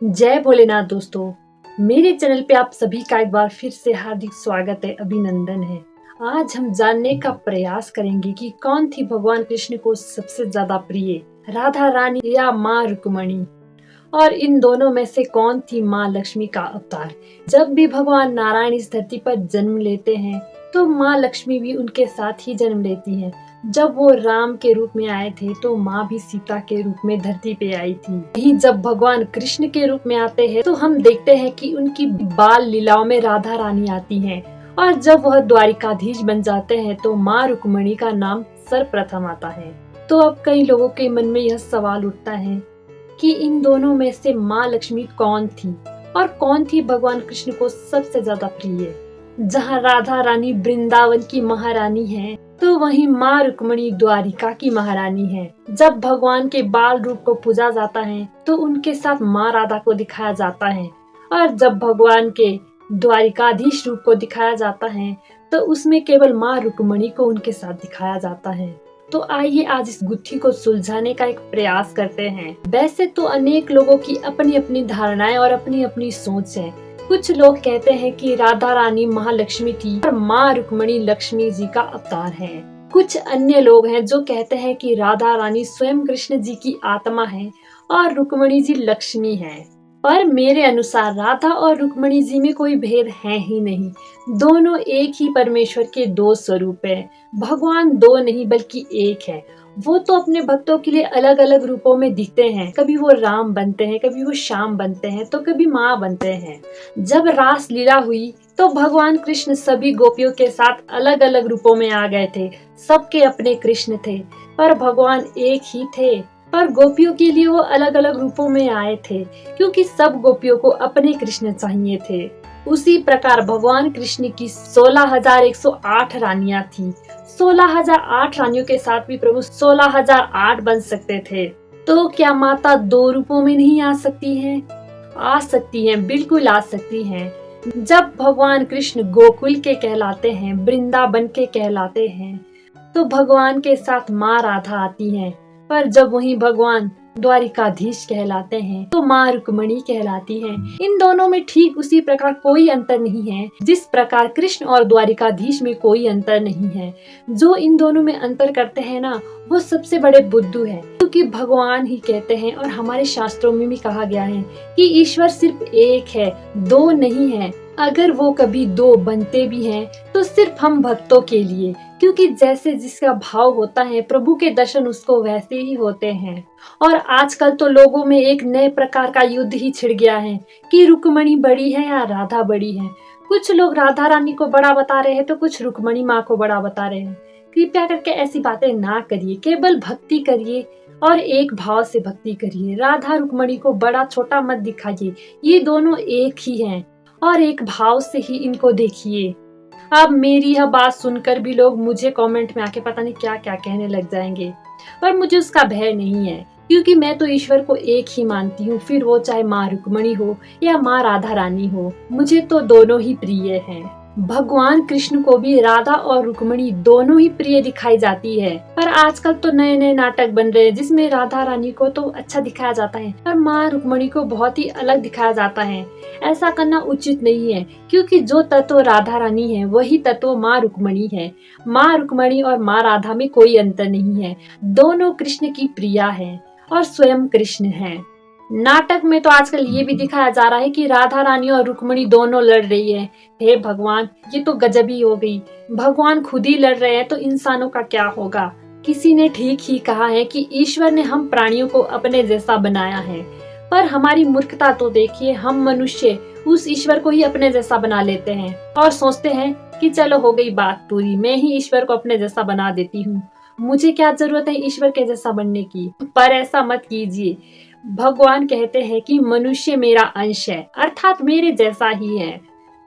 जय भोलेनाथ दोस्तों। मेरे चैनल पे आप सभी का एक बार फिर से हार्दिक स्वागत है, अभिनंदन है। आज हम जानने का प्रयास करेंगे कि कौन थी भगवान कृष्ण को सबसे ज्यादा प्रिय, राधा रानी या माँ रुक्मणी, और इन दोनों में से कौन थी माँ लक्ष्मी का अवतार। जब भी भगवान नारायण इस धरती पर जन्म लेते हैं तो माँ लक्ष्मी भी उनके साथ ही जन्म लेती हैं। जब वो राम के रूप में आए थे तो माँ भी सीता के रूप में धरती पे आई थी। ही जब भगवान कृष्ण के रूप में आते हैं तो हम देखते हैं कि उनकी बाल लीलाओं में राधा रानी आती हैं, और जब वह द्वारिकाधीश बन जाते हैं तो माँ रुक्मणी का नाम सर्वप्रथम आता है। तो अब कई लोगों के मन में यह सवाल उठता है कि इन दोनों में से माँ लक्ष्मी कौन थी और कौन थी भगवान कृष्ण को सबसे ज्यादा प्रिय। जहाँ राधा रानी वृंदावन की महारानी है तो वहीं माँ रुक्मणी द्वारिका की महारानी है। जब भगवान के बाल रूप को पूजा जाता है तो उनके साथ माँ राधा को दिखाया जाता है, और जब भगवान के द्वारिकाधीश रूप को दिखाया जाता है तो उसमें केवल माँ रुक्मणी को उनके साथ दिखाया जाता है। तो आइए आज इस गुत्थी को सुलझाने का एक प्रयास करते हैं। वैसे तो अनेक लोगों की अपनी अपनी धारणाएं और अपनी अपनी सोच है। कुछ लोग कहते हैं कि राधा रानी महालक्ष्मी थी और माँ रुक्मणी लक्ष्मी जी का अवतार है। कुछ अन्य लोग हैं जो कहते हैं कि राधा रानी स्वयं कृष्ण जी की आत्मा है और रुक्मणी जी लक्ष्मी है। पर मेरे अनुसार राधा और रुक्मणी जी में कोई भेद है ही नहीं। दोनों एक ही परमेश्वर के दो स्वरूप है। भगवान दो नहीं बल्कि एक है। वो तो अपने भक्तों के लिए अलग अलग रूपों में दिखते हैं। कभी वो राम बनते हैं, कभी वो श्याम बनते हैं, तो कभी माँ बनते हैं। जब रास लीला हुई तो भगवान कृष्ण सभी गोपियों के साथ अलग अलग रूपों में आ गए थे। सबके अपने कृष्ण थे पर भगवान एक ही थे। पर गोपियों के लिए वो अलग अलग रूपों में आए थे क्योंकि सब गोपियों को अपने कृष्ण चाहिए थे। उसी प्रकार भगवान कृष्ण की 16,108 रानियां थी। 16,008 रानियों के साथ भी प्रभु 16,008 बन सकते थे। तो क्या माता दो रूपों में नहीं आ सकती हैं? आ सकती हैं, बिल्कुल आ सकती हैं। जब भगवान कृष्ण गोकुल के कहलाते हैं, वृंदावन के कहलाते हैं, तो भगवान के साथ माँ राधा आती हैं। पर जब वहीं भगवान द्वारिकाधीश कहलाते हैं तो माँ रुक्मणी कहलाती हैं। इन दोनों में ठीक उसी प्रकार कोई अंतर नहीं है जिस प्रकार कृष्ण और द्वारिकाधीश में कोई अंतर नहीं है। जो इन दोनों में अंतर करते हैं ना, वो सबसे बड़े बुद्धू है, क्योंकि भगवान ही कहते हैं और हमारे शास्त्रों में भी कहा गया है कि ईश्वर सिर्फ एक है, दो नहीं है। अगर वो कभी दो बनते भी हैं तो सिर्फ हम भक्तों के लिए, क्योंकि जैसे जिसका भाव होता है प्रभु के दर्शन उसको वैसे ही होते हैं। और आजकल तो लोगों में एक नए प्रकार का युद्ध ही छिड़ गया है कि रुक्मणी बड़ी है या राधा बड़ी है। कुछ लोग राधा रानी को बड़ा बता रहे हैं तो कुछ रुक्मणी माँ को बड़ा बता रहे हैं। कृपया करके ऐसी बातें ना करिए, केवल भक्ति करिए और एक भाव से भक्ति करिए। राधा रुक्मणी को बड़ा छोटा मत दिखाइए, ये दोनों एक ही हैं और एक भाव से ही इनको देखिए। अब मेरी यह बात सुनकर भी लोग मुझे कमेंट में आके पता नहीं क्या क्या कहने लग जाएंगे, पर मुझे उसका भय नहीं है, क्योंकि मैं तो ईश्वर को एक ही मानती हूँ। फिर वो चाहे माँ रुक्मणी हो या माँ राधा रानी हो, मुझे तो दोनों ही प्रिय हैं। भगवान कृष्ण को भी राधा और रुक्मणी दोनों ही प्रिय दिखाई जाती है। पर आजकल तो नए नए नाटक बन रहे हैं जिसमें राधा रानी को तो अच्छा दिखाया जाता है और माँ रुक्मणी को बहुत ही अलग दिखाया जाता है। ऐसा करना उचित नहीं है, क्योंकि जो तत्व राधा रानी है वही तत्व माँ रुक्मणी है। माँ रुक्मणी और माँ राधा में कोई अंतर नहीं है। दोनों कृष्ण की प्रिया है और स्वयं कृष्ण है। नाटक में तो आजकल ये भी दिखाया जा रहा है कि राधा रानी और रुक्मणी दोनों लड़ रही है। हे भगवान, ये तो गजब ही हो गई। भगवान खुद ही लड़ रहे हैं तो इंसानों का क्या होगा। किसी ने ठीक ही कहा है कि ईश्वर ने हम प्राणियों को अपने जैसा बनाया है, पर हमारी मूर्खता तो देखिए, हम मनुष्य उस ईश्वर को ही अपने जैसा बना लेते हैं और सोचते हैं कि चलो हो गई बात पूरी, मैं ही ईश्वर को अपने जैसा बना देती हूँ, मुझे क्या जरूरत है ईश्वर के जैसा बनने की। पर ऐसा मत कीजिए। भगवान कहते हैं कि मनुष्य मेरा अंश है, अर्थात मेरे जैसा ही है।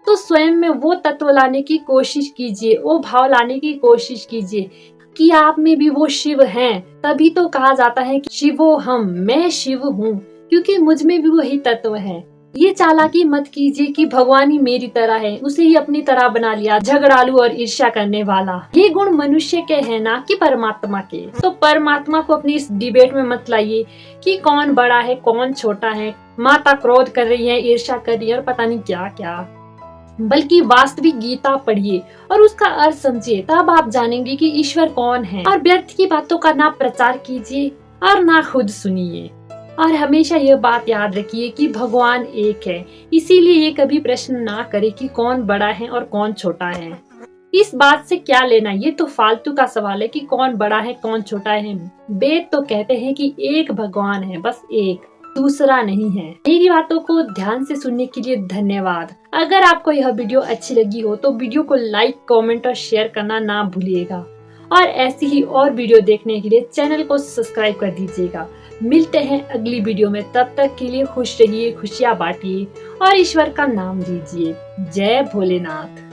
तो स्वयं में वो तत्व लाने की कोशिश कीजिए, वो भाव लाने की कोशिश कीजिए कि आप में भी वो शिव हैं। तभी तो कहा जाता है कि शिवो हम, मैं शिव हूँ, क्योंकि मुझ में भी वही तत्व है। ये चालाकी मत कीजिए कि भगवान ही मेरी तरह है, उसे ही अपनी तरह बना लिया, झगड़ालू और ईर्ष्या करने वाला। ये गुण मनुष्य के हैं ना कि परमात्मा के। तो परमात्मा को अपनी इस डिबेट में मत लाइए कि कौन बड़ा है कौन छोटा है, माता क्रोध कर रही है, ईर्ष्या कर रही है और पता नहीं क्या क्या। बल्कि वास्तविक गीता पढ़िए और उसका अर्थ समझिए, तब आप जानेंगे कि ईश्वर कौन है। और व्यर्थ की बातों का ना प्रचार कीजिए और ना खुद सुनिए। और हमेशा यह बात याद रखिए कि भगवान एक है, इसीलिए ये कभी प्रश्न ना करे कि कौन बड़ा है और कौन छोटा है। इस बात से क्या लेना, ये तो फालतू का सवाल है कि कौन बड़ा है कौन छोटा है। वेद तो कहते हैं कि एक भगवान है, बस एक, दूसरा नहीं है। मेरी बातों को ध्यान से सुनने के लिए धन्यवाद। अगर आपको यह वीडियो अच्छी लगी हो तो वीडियो को लाइक, कमेंट और शेयर करना ना भूलिएगा। और ऐसी ही और वीडियो देखने के लिए चैनल को सब्सक्राइब कर दीजिएगा। मिलते हैं अगली वीडियो में, तब तक के लिए खुश रहिए, खुशियाँ बांटिए और ईश्वर का नाम लीजिए। जय भोलेनाथ।